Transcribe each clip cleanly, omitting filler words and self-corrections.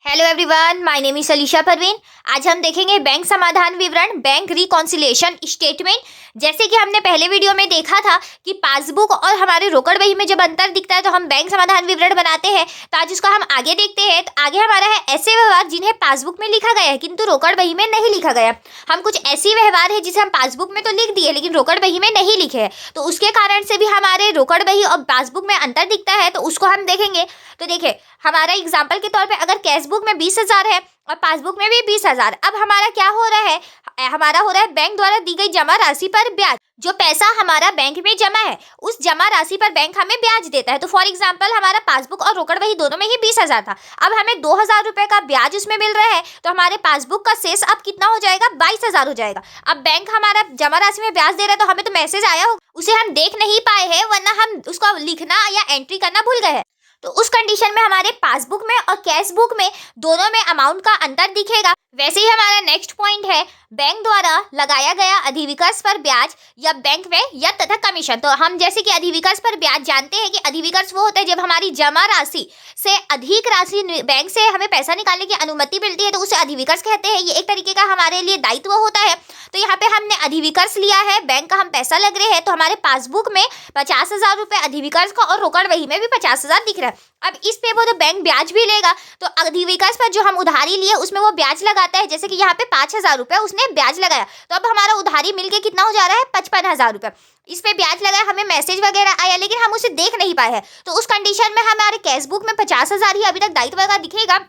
Hello everyone, my name is Alisha Parveen. आज हम देखेंगे बैंक समाधान विवरण, बैंक रिकॉन्सिलिएशन स्टेटमेंट। जैसे कि हमने पहले वीडियो में देखा था कि पासबुक और हमारे रोकड़ बही में जब अंतर दिखता है तो हम बैंक समाधान विवरण बनाते हैं। तो आज उसका हम आगे देखते हैं। तो आगे हमारा है ऐसे व्यवहार जिन्हें पासबुक में लिखा गया है किंतु रोकड़ बही में नहीं लिखा गया। हम कुछ ऐसी व्यवहार है जिसे हम पासबुक में तो लिख दिए लेकिन रोकड़ बही में नहीं लिखे हैं, तो उसके कारण से भी हमारे रोकड़ बही और पासबुक में अंतर दिखता है। तो उसको हम देखेंगे। तो देखिए, हमारा एग्जाम्पल के तौर पे अगर कैश बुक में 20,000 है और पासबुक में भी 20,000, अब हमारा क्या हो रहा है, हमारा हो रहा है बैंक द्वारा दी गई जमा राशि पर ब्याज। जो पैसा हमारा बैंक में जमा है उस जमा राशि पर बैंक हमें ब्याज देता है। तो फॉर एग्जाम्पल हमारा पासबुक और रोकड़ बही दोनों में ही 20,000 था, अब हमें 2,000 रुपए का ब्याज उसमें मिल रहा है। तो हमारे पासबुक का शेष अब कितना हो जाएगा, 22,000 हो जाएगा। अब बैंक हमारा जमा राशि में ब्याज दे रहा है तो हमें तो मैसेज आया हो, उसे हम देख नहीं पाए हैं, वरना हम उसको लिखना या एंट्री करना भूल गए हैं। तो उस कंडीशन में हमारे पासबुक में और कैश बुक में दोनों में अमाउंट का अंतर दिखेगा। वैसे ही हमारा नेक्स्ट पॉइंट है बैंक द्वारा लगाया गया अधिविकर्ष पर ब्याज या बैंक व्यय या तथा कमीशन। तो हम जैसे कि अधिविकर्ष पर ब्याज जानते हैं कि अधिविकर्ष वो होता है जब हमारी जमा राशि से अधिक राशि बैंक से हमें पैसा निकालने की अनुमति मिलती है तो उसे अधिविकर्ष कहते हैं। ये एक तरीके का हमारे लिए दायित्व होता है। तो यहाँ पे हमने अधिविकर्ष लिया है, बैंक का हम पैसा लग रहे हैं, तो हमारे पासबुक में 50,000 रुपये अधिविकर्ष का और रोकड़ बही में भी 50,000 दिख रहा है। अब इस पे वो तो बैंक ब्याज भी लेगा, तो अधिविकर्ष पर जो हम उधारी लिए उसमें वो ब्याज लगाता है। जैसे कि यहाँ पे 5,000 रुपये उसने ब्याज लगाया, तो अब हमारा उधारी मिलके कितना हो जा रहा है, 55,000 रुपये। इस पे ब्याज लगाया, हमें मैसेज वगैरह आया लेकिन हम उसे देख नहीं पाए हैं। तो उस कंडीशन में हमारे कैश बुक में 50,000 ही अभी तक दायित्व का दिखेगा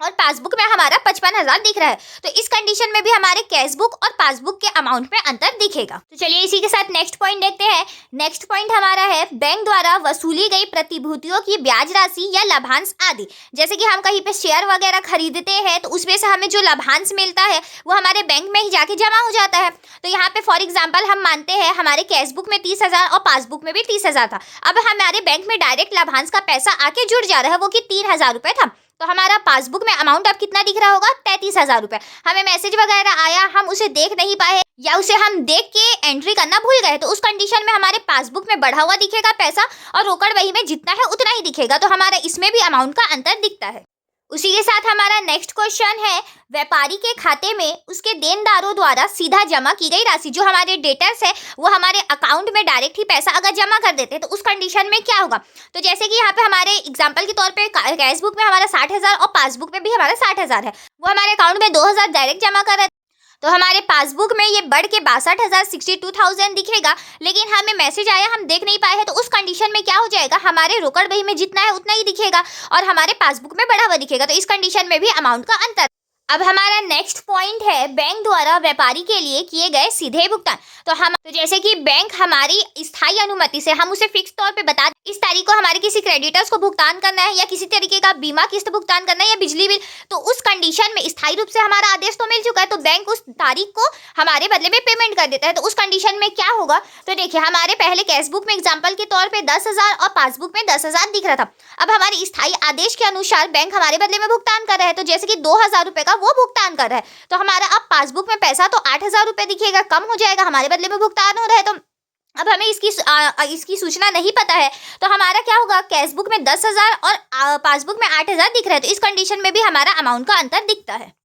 और पासबुक में हमारा 55,000 दिख रहा है। तो इस कंडीशन में भी हमारे कैश बुक और पासबुक के अमाउंट में अंतर दिखेगा। तो चलिए इसी के साथ नेक्स्ट पॉइंट देखते हैं। नेक्स्ट पॉइंट हमारा है बैंक द्वारा वसूली गई प्रतिभूतियों की ब्याज राशि या लाभांश आदि। जैसे कि हम कहीं पे शेयर वगैरह खरीदते हैं तो उसमें से हमें जो लाभांश मिलता है वो हमारे बैंक में ही जाके जमा हो जाता है। तो यहाँ पे फॉर एग्जाम्पल हम मानते हैं हमारे कैश बुक में 30,000 और पासबुक में भी 30,000 था। अब हमारे बैंक में डायरेक्ट लाभांश का पैसा आके जुड़ जा रहा है, वो कि 3,000 रुपये था। तो हमारा पासबुक में अमाउंट अब कितना दिख रहा होगा, 33,000 रुपये। हमें मैसेज वगैरह आया, हम उसे देख नहीं पाए या उसे हम देख के एंट्री करना भूल गए, तो उस कंडीशन में हमारे पासबुक में बढ़ा हुआ दिखेगा पैसा और रोकड़ बही में जितना है उतना ही दिखेगा। तो हमारा इसमें भी अमाउंट का अंतर दिखता है। उसी के साथ हमारा नेक्स्ट क्वेश्चन है, व्यापारी के खाते में उसके देनदारों द्वारा सीधा जमा की गई राशि, जो हमारे डेटर्स है वो हमारे अकाउंट में डायरेक्ट ही पैसा अगर जमा कर देते हैं तो उस कंडीशन में क्या होगा। तो जैसे कि यहाँ पे हमारे एग्जांपल के तौर पे कैश बुक में हमारा 60,000 और पासबुक में भी हमारा 60,000 है, वो हमारे अकाउंट में 2,000 डायरेक्ट जमा कर रहे हैं। तो हमारे पासबुक में ये बढ़ के 62,000 62,000 दिखेगा, लेकिन हमें मैसेज आया, हम देख नहीं पाए हैं। तो उस कंडीशन में क्या हो जाएगा, हमारे रोकड़ बही में जितना है उतना ही दिखेगा और हमारे पासबुक में बढ़ा हुआ दिखेगा। तो इस कंडीशन में भी अमाउंट का अंतर। अब हमारा नेक्स्ट पॉइंट है बैंक द्वारा व्यापारी के लिए किए गए सीधे भुगतान। तो जैसे कि बैंक हमारी स्थायी अनुमति से हम उसे फिक्स तौर पे बता इस तारीख को हमारे किसी क्रेडिटर्स को भुगतान करना है या किसी तरीके का बीमा किस्त भुगतान करना है या बिजली बिल, तो उस कंडीशन में स्थायी रूप से हमारा आदेश तो मिल चुका है, तो बैंक उस तारीख को हमारे बदले में पेमेंट कर देता है। तो उस कंडीशन में क्या होगा, तो देखिए हमारे पहले कैश बुक में एग्जाम्पल के तौर पर 10,000 और पासबुक में 10,000 दिख रहा था। अब हमारे स्थायी आदेश के अनुसार बैंक हमारे बदले में भुगतान कर रहा है, तो जैसे कि 2,000 रुपये का वो भुगतान कर रहा है, तो हमारा अब पासबुक में पैसा तो 8,000 रुपये दिखेगा, कम हो जाएगा, हमारे बदले में भुगतान हो रहा है। तो अब हमें इसकी सूचना नहीं पता है, तो हमारा क्या होगा, कैश बुक में 10,000 और पासबुक में 8,000 दिख रहा है। तो इस कंडीशन में भी हमारा अमाउंट का अंतर दिखता है।